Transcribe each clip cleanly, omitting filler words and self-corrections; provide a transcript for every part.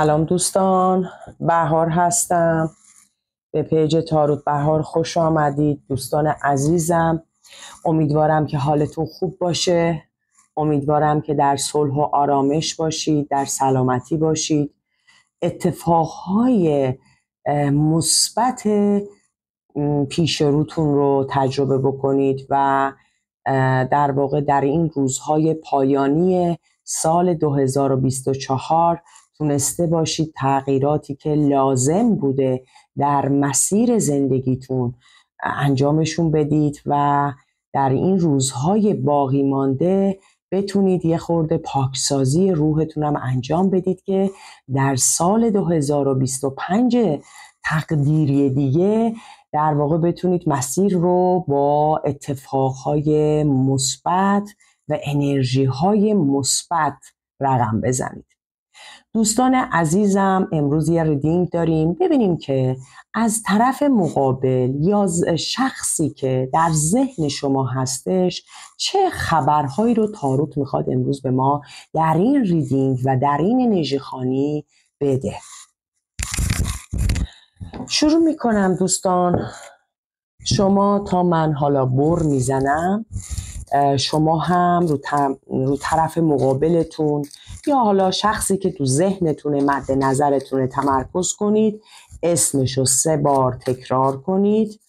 سلام دوستان، بهار هستم. به پیج تاروت بهار خوش آمدید دوستان عزیزم. امیدوارم که حالتون خوب باشه. امیدوارم که در صلح و آرامش باشید، در سلامتی باشید. اتفاقهای مثبت پیش روتون رو تجربه بکنید و در واقع در این روزهای پایانی سال 2024 تونسته باشید تغییراتی که لازم بوده در مسیر زندگیتون انجامشون بدید و در این روزهای باقی مانده بتونید یه خورده پاکسازی روحتون هم انجام بدید که در سال 2025 تقدیری دیگه در واقع بتونید مسیر رو با اتفاقهای مثبت و انرژیهای مثبت رقم بزنید. دوستان عزیزم، امروز یه ریدینگ داریم. ببینیم که از طرف مقابل یا شخصی که در ذهن شما هستش چه خبرهایی رو تاروت میخواد امروز به ما در این ریدینگ و در این انرژی خوانی بده. شروع میکنم دوستان. شما تا من حالا بر میزنم، شما هم رو طرف مقابلتون یا حالا شخصی که تو ذهنتونه مد نظرتونه تمرکز کنید، اسمشو 3 بار تکرار کنید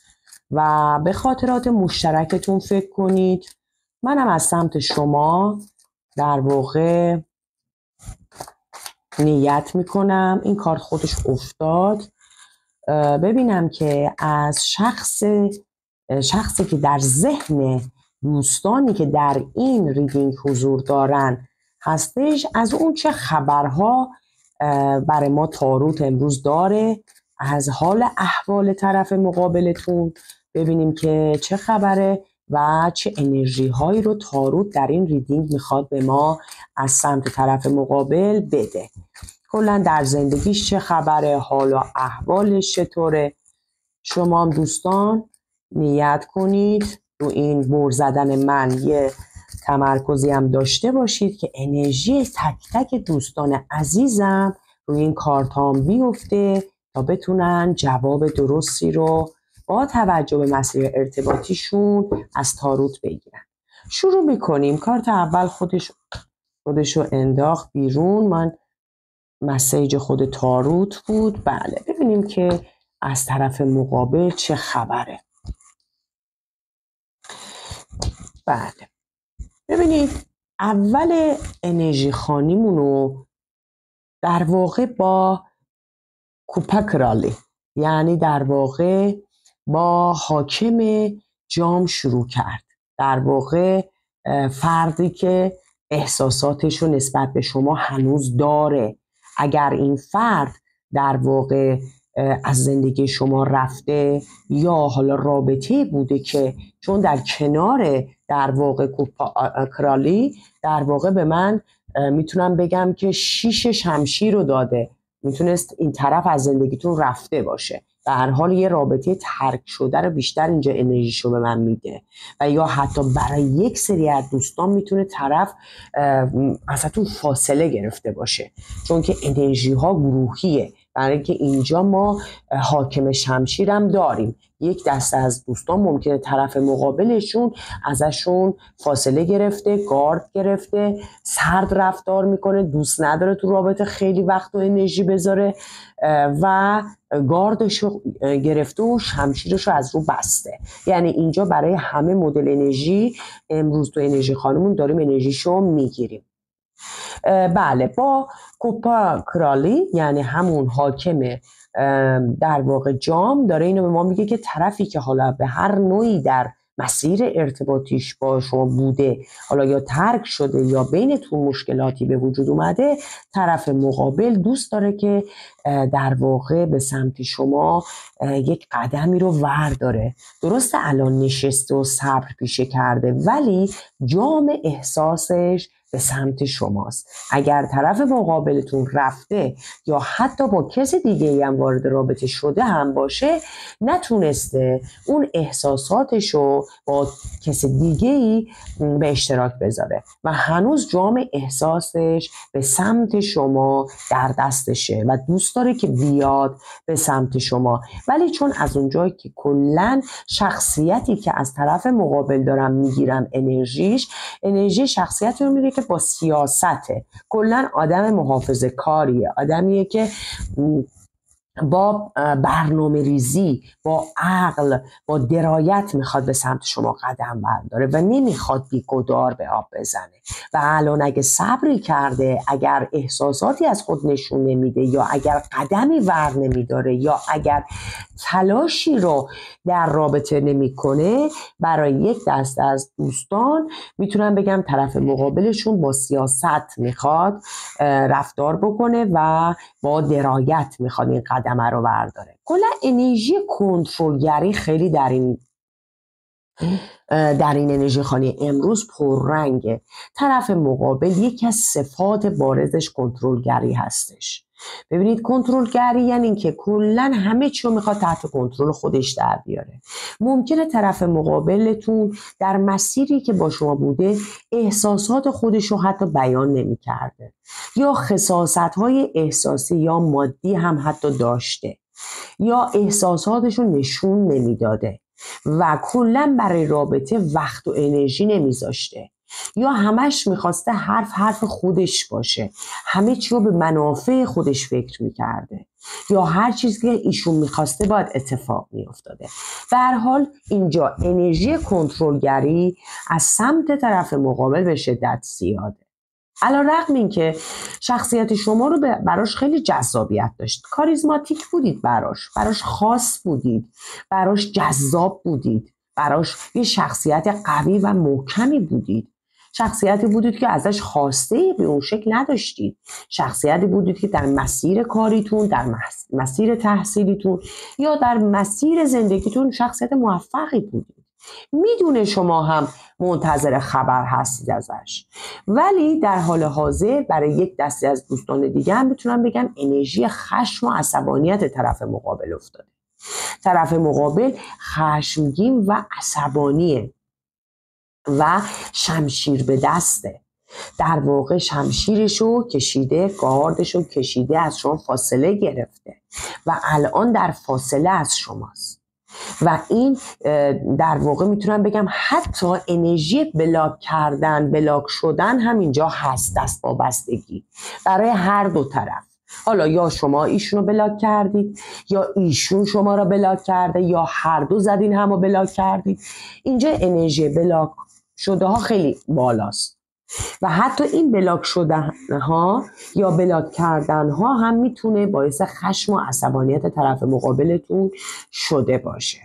و به خاطرات مشترکتون فکر کنید. منم از سمت شما در واقع نیت میکنم. این کارت خودش افتاد. ببینم که از شخصی که در ذهن دوستانی که در این ریدینگ حضور دارن هستش، از اون چه خبرها برای ما تاروت امروز داره، از حال احوال طرف مقابلتون ببینیم که چه خبره و چه انرژی هایی رو تاروت در این ریدینگ میخواد به ما از سمت طرف مقابل بده. کلا در زندگیش چه خبره، حال و احوالش چطوره. شما هم دوستان نیت کنید رو این بر زدن من یه تمرکزی هم داشته باشید که انرژی تک تک دوستان عزیزم روی این کارتام بیفته تا بتونن جواب درستی رو با توجه به مسیر ارتباطیشون از تاروت بگیرن. شروع میکنیم. کارت اول خودشو انداخت بیرون. من مسیج خود تاروت بود. بله، ببینیم که از طرف مقابل چه خبره. بله، ببینید اول انرژی خانیمونو در واقع با کوپا کرالی، یعنی در واقع با حاکم جام شروع کرد. در واقع فردی که احساساتش رو نسبت به شما هنوز داره. اگر این فرد در واقع از زندگی شما رفته یا حالا رابطه بوده که چون در کنار در واقع کوپا کرالی در واقع به من میتونم بگم که 6 شمشیر رو داده، میتونست این طرف از زندگیتون رفته باشه. در هر حال یه رابطه ترک شده رو بیشتر اینجا انرژیشو به من میده. و یا حتی برای یک سری از دوستان میتونه طرف ازتون فاصله گرفته باشه، چون که انرژی ها گروهیه. برای اینکه اینجا ما حاکم شمشیرم داریم. یک دسته از دوستان ممکنه طرف مقابلشون ازشون فاصله گرفته، گارد گرفته، سرد رفتار میکنه، دوست نداره تو رابطه خیلی وقت و انرژی بذاره و گاردشو گرفته و شمشیرشو از رو بسته. یعنی اینجا برای همه مدل انرژی امروز تو انرژی خانمون داریم انرژیشو میگیریم. بله، با کوپا کرالی یعنی همون حاکم در واقع جام داره اینو به ما میگه که طرفی که حالا به هر نوعی در مسیر ارتباطیش با شما بوده، حالا یا ترک شده یا بینتون مشکلاتی به وجود اومده، طرف مقابل دوست داره که در واقع به سمت شما یک قدمی رو ورداره. درسته الان نشسته و صبر پیشه کرده، ولی جام احساسش به سمت شماست. اگر طرف مقابلتون رفته یا حتی با کسی دیگه ای هم وارد رابطه شده هم باشه، نتونسته اون احساساتشو با کسی دیگه ای به اشتراک بذاره و هنوز جام احساسش به سمت شما در دستشه و دوست داره که بیاد به سمت شما، ولی چون از اونجایی که کلن شخصیتی که از طرف مقابل دارم میگیرم انرژی شخصیتی رو میگه که با سیاسته، کلن آدم محافظه کاریه، آدمیه که با برنامه ریزی، با عقل، با درایت میخواد به سمت شما قدم برداره و نمیخواد بی‌گدار به آب بزنه و الان اگه صبری کرده، اگر احساساتی از خود نشون نمیده یا اگر قدمی ور نمیداره یا اگر تلاشی رو در رابطه نمیکنه، برای یک دسته از دوستان میتونم بگم طرف مقابلشون با سیاست میخواد رفتار بکنه و با درایت میخواد این قدمه رو برداره. کلا انرژی کنترلگری خیلی در این انرژی خانی امروز پررنگه. طرف مقابل یکی از صفات بارزش کنترلگری هستش. ببینید کنترلگری یعنی این که کلن همه چی رو میخواد تحت کنترل خودش در بیاره. ممکنه طرف مقابلتون در مسیری که با شما بوده احساسات خودش رو حتی بیان نمی‌کرده یا خساست‌های احساسی یا مادی هم حتی داشته یا احساساتش رو نشون نمیداده و کلن برای رابطه وقت و انرژی نمیذاشته یا همش میخواسته حرف خودش باشه، همه چی رو به منافع خودش فکر میکرده یا هر چیزی که ایشون میخواسته باید اتفاق میافتاده. به هر حال اینجا انرژی کنترلگری از سمت طرف مقابل به شدت زیاده. علیرغم این که شخصیت شما رو براش خیلی جذابیت داشت، کاریزماتیک بودید، براش خاص بودید، براش جذاب بودید، براش یه شخصیت قوی و محکمی بودید، شخصیتی بودید که ازش خواسته به اون شکل نداشتید، شخصیتی بودید که در مسیر کاریتون، در مسیر تحصیلیتون یا در مسیر زندگیتون شخصیت موفقی بودید. میدونه شما هم منتظر خبر هستید ازش، ولی در حال حاضر برای یک دسته از دوستان دیگه هم میتونم بگم انرژی خشم و عصبانیت طرف مقابل افتاده. طرف مقابل خشمگین و عصبانیه و شمشیر به دسته، در واقع شمشیرشو کشیده، گاردشو کشیده، از شما فاصله گرفته و الان در فاصله از شماست و این در واقع میتونم بگم حتی انرژی بلاک شدن هم اینجا هست، دست وابستگی برای هر دو طرف. حالا یا شما ایشونو بلاک کردید یا ایشون شما را بلاک کرده یا هر دو زدین همو بلاک کردید. اینجا انرژی بلاک شده ها خیلی بالاست و حتی این بلاک شدن ها یا بلاک کردن ها هم میتونه باعث خشم و عصبانیت طرف مقابلتون شده باشه.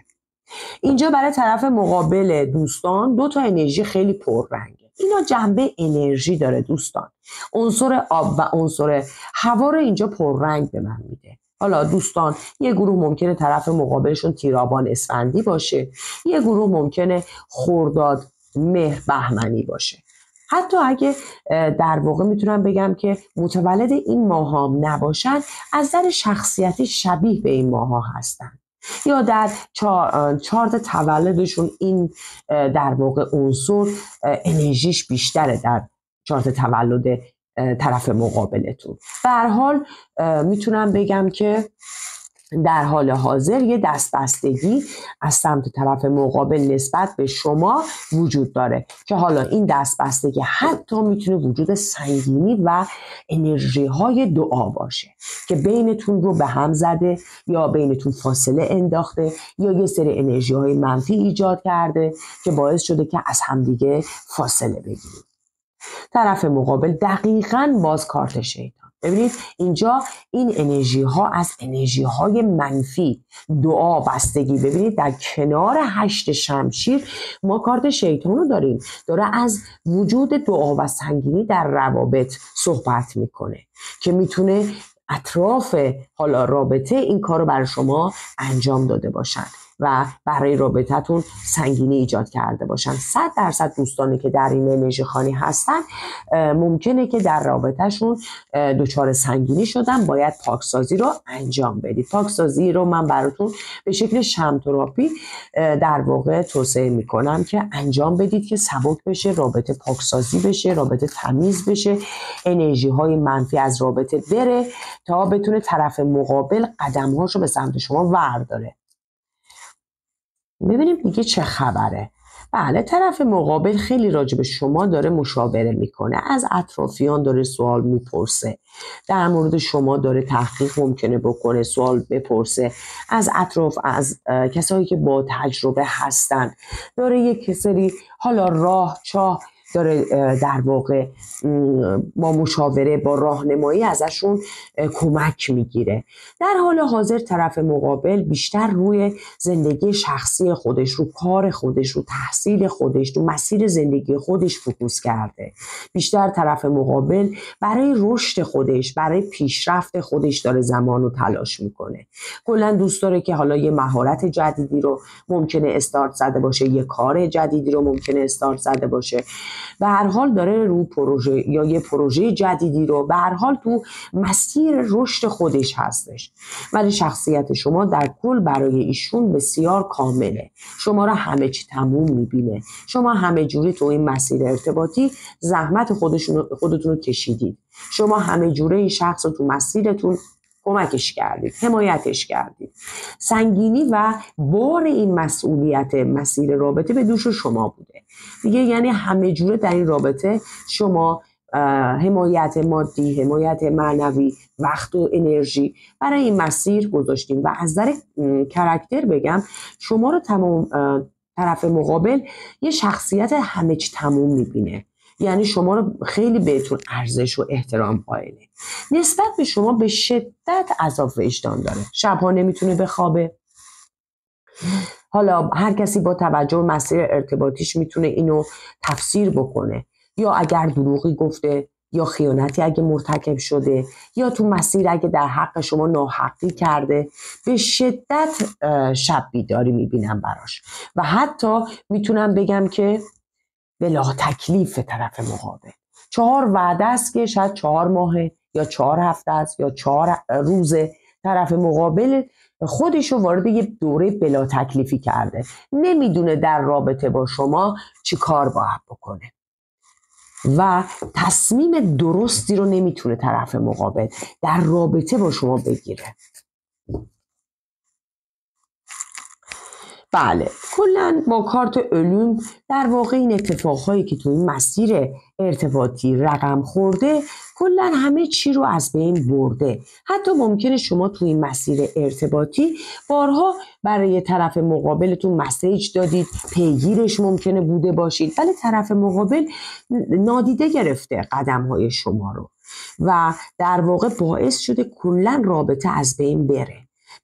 اینجا برای طرف مقابل دوستان دو تا انرژی خیلی پررنگه. اینا جنبه انرژی داره دوستان. عنصر آب و عنصر هوا رو اینجا پررنگ به من میده. حالا دوستان یه گروه ممکنه طرف مقابلشون تیرابان اسفندی باشه، یه گروه ممکنه خرداد مهر بهمنی باشه. حتی اگه در واقع میتونم بگم که متولد این ماه هم نباشن، از نظر شخصیتی شبیه به این ماه ها هستن یا در چارت تولدشون این در واقع عنصر انرژیش بیشتره در چارت تولد طرف مقابلتون. به هر حال میتونم بگم که در حال حاضر یه دستبستگی از سمت طرف مقابل نسبت به شما وجود داره که حالا این دستبستگی حتی میتونه وجود سنگینی و انرژی های دعا باشه که بینتون رو به هم زده یا بینتون فاصله انداخته یا یه سری انرژی های منفی ایجاد کرده که باعث شده که از همدیگه فاصله بگیرید. طرف مقابل دقیقاً باز کارت شیطان. ببینید اینجا این انرژی ها از انرژی های منفی، دعا، بستگی. ببینید در کنار 8 شمشیر ما کارت شیطان رو داریم، داره از وجود دعا و سنگینی در روابط صحبت میکنه که میتونه اطراف حالا رابطه این کار رو برای شما انجام داده باشن. و برای رابطتون سنگینی ایجاد کرده باشن. 100% دوستانی که در این انرژی خانی هستن ممکنه که در رابطهشون دچار سنگینی شدن، باید پاکسازی رو انجام بدید. پاکسازی رو من براتون به شکل شمتراپی در واقع توصیه میکنم که انجام بدید که سبک بشه، رابطه پاکسازی بشه، رابطه تمیز بشه، انرژی های منفی از رابطه بره تا بتونه طرف مقابل قدمهاشو به سمت شما ورداره. ببینیم دیگه چه خبره. بله، طرف مقابل خیلی راجع به شما داره مشاوره میکنه، از اطرافیان داره سوال میپرسه، در مورد شما داره تحقیق ممکنه بکنه، سوال بپرسه از اطراف، از کسایی که با تجربه هستن، داره یک سری حالا راه چاه داره در واقع با مشاوره، با راهنمایی ازشون کمک میگیره. در حال حاضر طرف مقابل بیشتر روی زندگی شخصی خودش، رو کار خودش، رو تحصیل خودش، رو مسیر زندگی خودش فوکوس کرده. بیشتر طرف مقابل برای رشد خودش، برای پیشرفت خودش داره زمان و تلاش میکنه. کلا دوست داره که حالا یه مهارت جدیدی رو ممکنه استارت زده باشه، یه کار جدیدی رو ممکنه استارت زده باشه، به هر حال داره رو پروژه یا یه پروژه جدیدی رو، به هر حال تو مسیر رشد خودش هستش. ولی شخصیت شما در کل برای ایشون بسیار کامله. شما را همه چی تموم میبینه. شما همه جوری تو این مسیر ارتباطی زحمت خودتون رو کشیدید. شما همه جوری این شخص رو تو مسیرتون کمکش کردید، حمایتش کردید. سنگینی و بار این مسئولیت مسیر رابطه به دوش شما بوده دیگه. یعنی همه جوره در این رابطه شما حمایت مادی، حمایت معنوی، وقت و انرژی برای این مسیر گذاشتیم. و از نظر کاراکتر بگم، شما رو طرف مقابل یه شخصیت همه چی تموم میبینه. یعنی شما رو خیلی بهتون ارزش و احترام قائله. نسبت به شما به شدت عذاب وجدان داره. شبها نمیتونه بخوابه. حالا هر کسی با توجه به مسیر ارتباطیش میتونه اینو تفسیر بکنه، یا اگر دروغی گفته، یا خیانتی اگه مرتکب شده، یا تو مسیر اگه در حق شما ناحقی کرده، به شدت شب بیداری میبینم براش. و حتی میتونم بگم که بلا تکلیف طرف مقابل. 4 وعده است که شاید 4 ماه یا 4 هفته است یا 4 روزه طرف مقابل خودشو وارد یه دوره بلا تکلیفی کرده، نمیدونه در رابطه با شما چی کار باید بکنه و تصمیم درستی رو نمیتونه طرف مقابل در رابطه با شما بگیره. بله، کلا با کارت علوم در واقع این اتفاقهایی که تو این مسیر ارتباطی رقم خورده کلا همه چی رو از بین برده. حتی ممکنه شما تو این مسیر ارتباطی بارها برای طرف مقابلتون مسیج دادید، پیگیرش ممکنه بوده باشید، ولی طرف مقابل نادیده گرفته قدم‌های شما رو و در واقع باعث شده کلا رابطه از بین بره.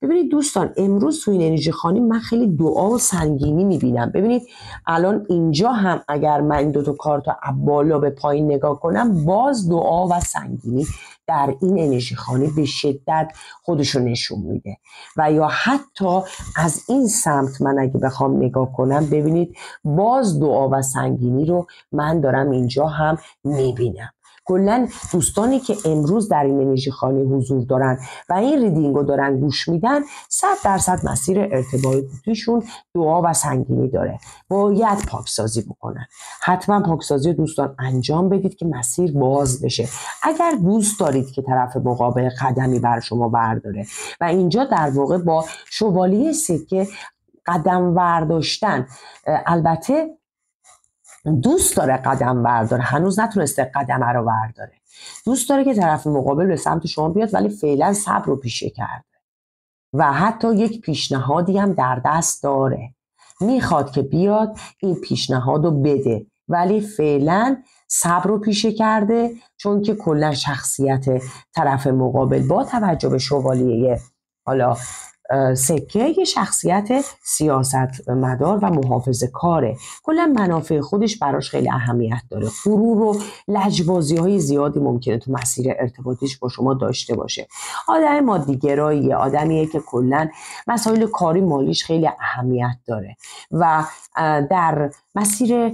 ببینید دوستان، امروز تو این انرژی خانی من خیلی دعا و سنگینی میبینم. ببینید الان اینجا هم اگر من این 2 کارت بالا به پایین نگاه کنم، باز دعا و سنگینی در این انرژی خانی به شدت خودشو نشون میده. و یا حتی از این سمت من اگه بخوام نگاه کنم، ببینید باز دعا و سنگینی رو من دارم اینجا هم میبینم. کلا دوستانی که امروز در این انرژی خانی حضور دارن و این ریدینگ رو دارن گوش میدن، 100% مسیر ارتباطیشون دعا و سنگینی داره. باید پاکسازی بکنن. حتما پاکسازی دوستان انجام بدید که مسیر باز بشه. اگر دوست دارید که طرف مقابل قدمی بر شما برداره و اینجا در واقع با شوالیه سکه قدم برداشتن، البته دوست داره قدم برداره، هنوز نتونسته قدم رو برداره، دوست داره که طرف مقابل به سمت شما بیاد، ولی فعلا صبر رو پیشه کرده و حتی یک پیشنهادی هم در دست داره، میخواد که بیاد این پیشنهاد رو بده، ولی فعلا صبر رو پیشه کرده، چون که کلا شخصیت طرف مقابل با توجه به شوالیه حالا سکه یه شخصیت سیاستمدار و محافظه کاره. کلا منافع خودش براش خیلی اهمیت داره. غرور و لجبازی های زیادی ممکنه تو مسیر ارتباطیش با شما داشته باشه. آدم مادیگراییه، آدمیه که کلا مسائل کاری مالیش خیلی اهمیت داره و در مسیر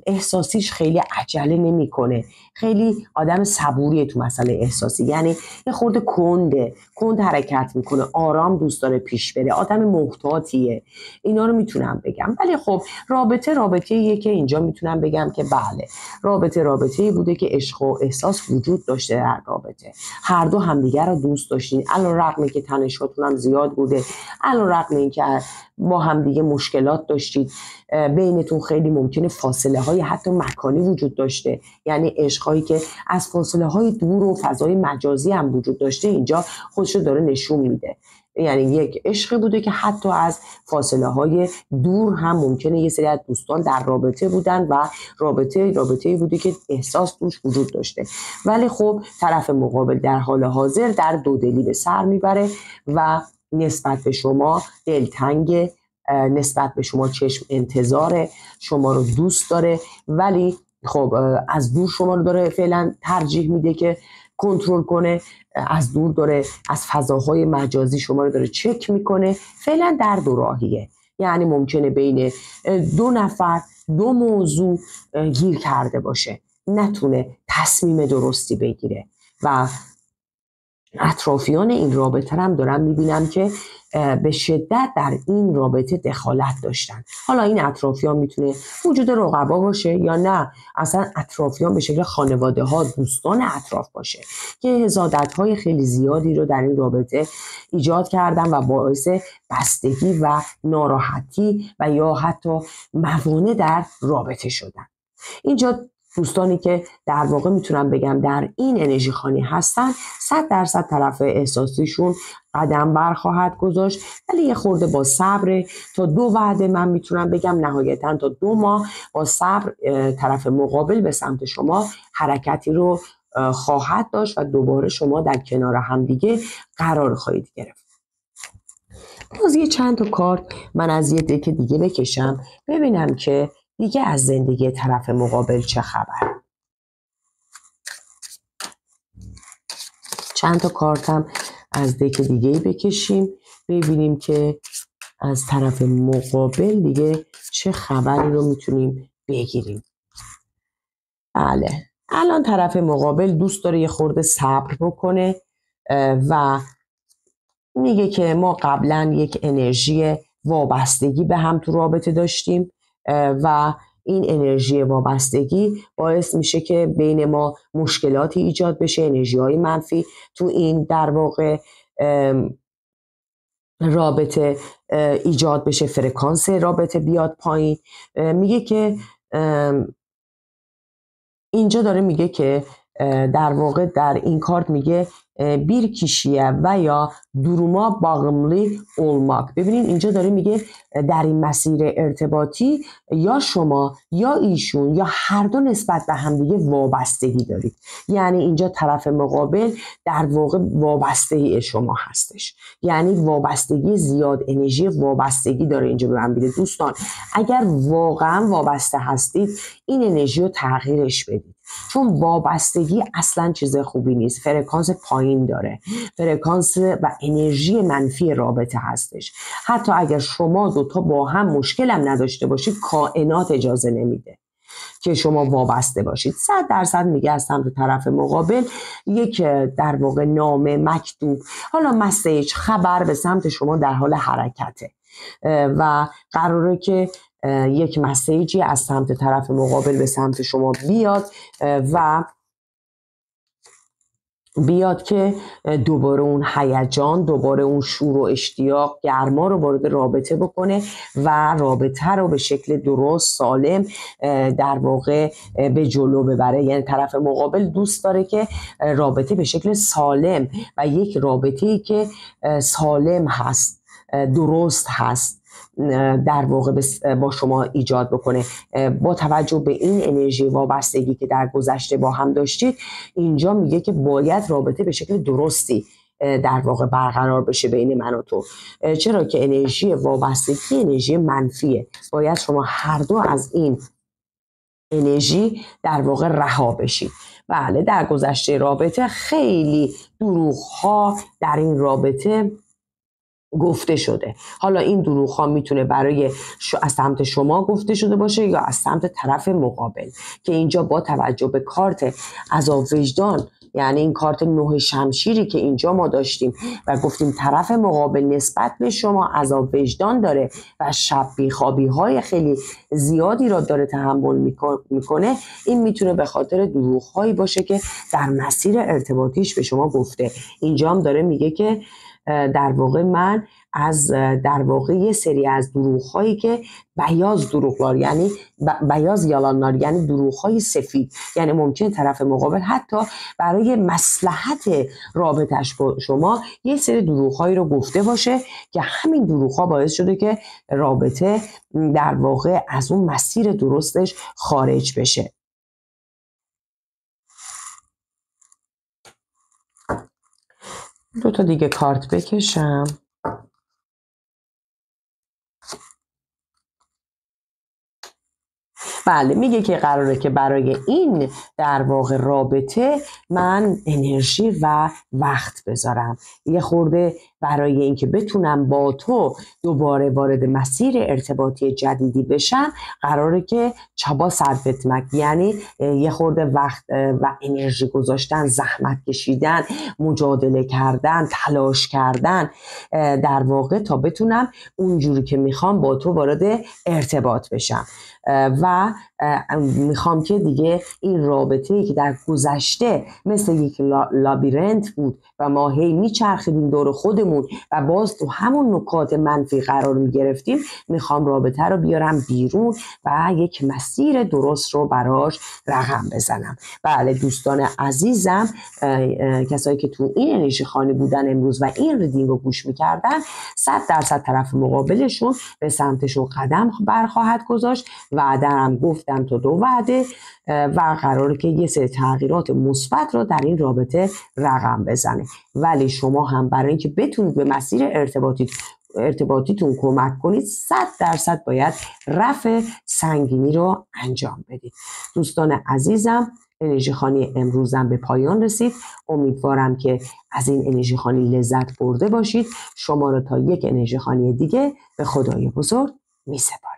احساسیش خیلی عجله نمیکنه. خیلی آدم صبوریه تو مسئله احساسی، یعنی یه خورده کند حرکت میکنه، آرام دوست داره پیش بره، آدم محتاطیه. اینا رو میتونم بگم. ولی خب رابطه‌ایه که اینجا میتونم بگم که بله، رابطه‌ای بوده که عشق و احساس وجود داشته در رابطه. هر دو همدیگر رو دوست داشتین، علی‌رغم که تنشاتون هم زیاد بوده، علی‌رغم اینکه با همدیگه مشکلات داشتید، بینتون خیلی ممکنه فاصله های حتی مکانی وجود داشته، یعنی عشقایی که از فاصله های دور و فضای مجازی هم وجود داشته اینجا خودشو داره نشون میده. یعنی یک عشقی بوده که حتی از فاصله های دور هم ممکنه یه سری از دوستان در رابطه بودن و رابطه‌ای بوده که احساس توش وجود داشته. ولی خب طرف مقابل در حال حاضر در دودلی به سر میبره و نسبت به شما دلتنگ، نسبت به شما چشم انتظاره، شما رو دوست داره، ولی خب از دور شما رو داره فعلا ترجیح میده که کنترل کنه، از دور داره از فضاهای مجازی شما رو داره چک میکنه. فعلا در دو راهیه، یعنی ممکنه بین دو نفر دو موضوع گیر کرده باشه، نتونه تصمیم درستی بگیره و اطرافیان این رابطه هم دارم میبینم که به شدت در این رابطه دخالت داشتن. حالا این اطرافیان میتونه وجود رقبا باشه یا نه اصلا اطرافیان به شکل خانواده ها، دوستان اطراف باشه که حسادت های خیلی زیادی رو در این رابطه ایجاد کردن و باعث بستگی و ناراحتی و یا حتی موانع در رابطه شدن. اینجا دوستانی که در واقع میتونم بگم در این انرژی خانی هستن 100% طرف احساسیشون قدم برخواهد گذاشت، ولی یه خورده با صبر تا 2 وعده، من میتونم بگم نهایتا تا 2 ماه با صبر طرف مقابل به سمت شما حرکتی رو خواهد داشت و دوباره شما در کنار همدیگه قرار خواهید گرفت. باز یه چند تا کارت من از یه دک دیگه بکشم ببینم که دیگه از زندگی طرف مقابل چه خبر. چند تا کارتم از دک دیگه بکشیم ببینیم که از طرف مقابل دیگه چه خبری رو میتونیم بگیریم. بله، الان طرف مقابل دوست داره یه خورده صبر بکنه و میگه که ما قبلا یک انرژی وابستگی به هم تو رابطه داشتیم و این انرژی وابستگی باعث میشه که بین ما مشکلاتی ایجاد بشه، انرژی های منفی تو این در واقع رابطه ایجاد بشه، فرکانس رابطه بیاد پایین. میگه که اینجا داره میگه که در واقع در این کارت میگه bir kişiye veya duruma bağımlı olmak. ببینید اینجا داره میگه در این مسیر ارتباطی یا شما یا ایشون یا هر دو نسبت به همدیگه وابستگی دارید. یعنی اینجا طرف مقابل در واقع وابسته شما هستش، یعنی وابستگی زیاد، انرژی وابستگی داره اینجا به من میده. دوستان اگر واقعا وابسته هستید این انرژی رو تغییرش بدید، چون وابستگی اصلا چیز خوبی نیست، فرکانس پایین داره، فرکانس و انرژی منفی رابطه هستش. حتی اگر شما دوتا با هم مشکل هم نداشته باشید کائنات اجازه نمیده که شما وابسته باشید. 100% میگه از سمت طرف مقابل یک در واقع نامه، مکتوب، حالا مسیج، خبر به سمت شما در حال حرکته و قراره که یک مسیجی از سمت طرف مقابل به سمت شما بیاد که دوباره اون هیجان، دوباره اون شور و اشتیاق، گرما رو وارد رابطه بکنه و رابطه رو به شکل درست، سالم در واقع به جلو ببره. یعنی طرف مقابل دوست داره که رابطه به شکل سالم و یک رابطه‌ای که سالم هست، درست هست در واقع با شما ایجاد بکنه. با توجه به این انرژی وابستگی که در گذشته با هم داشتید، اینجا میگه که باید رابطه به شکل درستی در واقع برقرار بشه بین من و تو. چرا که انرژی وابستگی انرژی منفیه. باید شما هر دو از این انرژی در واقع رها بشید. بله، در گذشته رابطه خیلی دروغ‌ها در این رابطه گفته شده. حالا این دروغ‌ها میتونه برای از سمت شما گفته شده باشه یا از سمت طرف مقابل، که اینجا با توجه به کارت عذاب وجدان، یعنی این کارت 9 شمشیری که اینجا ما داشتیم و گفتیم طرف مقابل نسبت به شما عذاب وجدان داره و شب بیخوابی های خیلی زیادی را داره تحمل میکنه، این میتونه به خاطر دروغ هایی باشه که در مسیر ارتباطیش به شما گفته. اینجا هم داره میگه که در واقع من از در واقع یه سری از دروغ‌هایی که بیاز دروغ‌لار، یعنی بیاز یالانار، یعنی دروغ‌های سفید، یعنی ممکن طرف مقابل حتی برای مصلحت رابطش با شما یه سری دروغ‌هایی رو گفته باشه که همین دروغ‌ها باعث شده که رابطه در واقع از اون مسیر درستش خارج بشه. دو تا دیگه کارت بکشم. بله، میگه که قراره که برای این در واقع رابطه من انرژی و وقت بذارم، یه خورده برای اینکه بتونم با تو دوباره وارد مسیر ارتباطی جدیدی بشم، قراره که چابا سرفتمک، یعنی یه خورده وقت و انرژی گذاشتن، زحمت کشیدن، مجادله کردن، تلاش کردن در واقع تا بتونم اونجوری که میخوام با تو وارد ارتباط بشم و میخوام که دیگه این رابطه‌ای که در گذشته مثل یک لابیرنت بود و ما هی میچرخیدیم دور خودمون و باز تو همون نکات منفی قرار میگرفتیم، میخوام رابطه رو بیارم بیرون و یک مسیر درست رو براش رقم بزنم. بله دوستان عزیزم، کسایی که تو این انرژی خانی بودن امروز و این ریدینگ رو گوش میکردن، 100% طرف مقابلشون به سمتشون قدم برخواهد گذاشت. وعده هم گفتم تو 2 وعده و قراره که یه سری تغییرات مثبت رو در این رابطه رقم بزنه. ولی شما هم برای اینکه بتونید به مسیر ارتباطیتون کمک کنید، 100% باید رفع سنگینی رو انجام بدید. دوستان عزیزم، انرژی خوانی امروزم به پایان رسید. امیدوارم که از این انرژی خوانی لذت برده باشید. شما رو تا یک انرژی خوانی دیگه به خدای بزرگ می‌سپارم.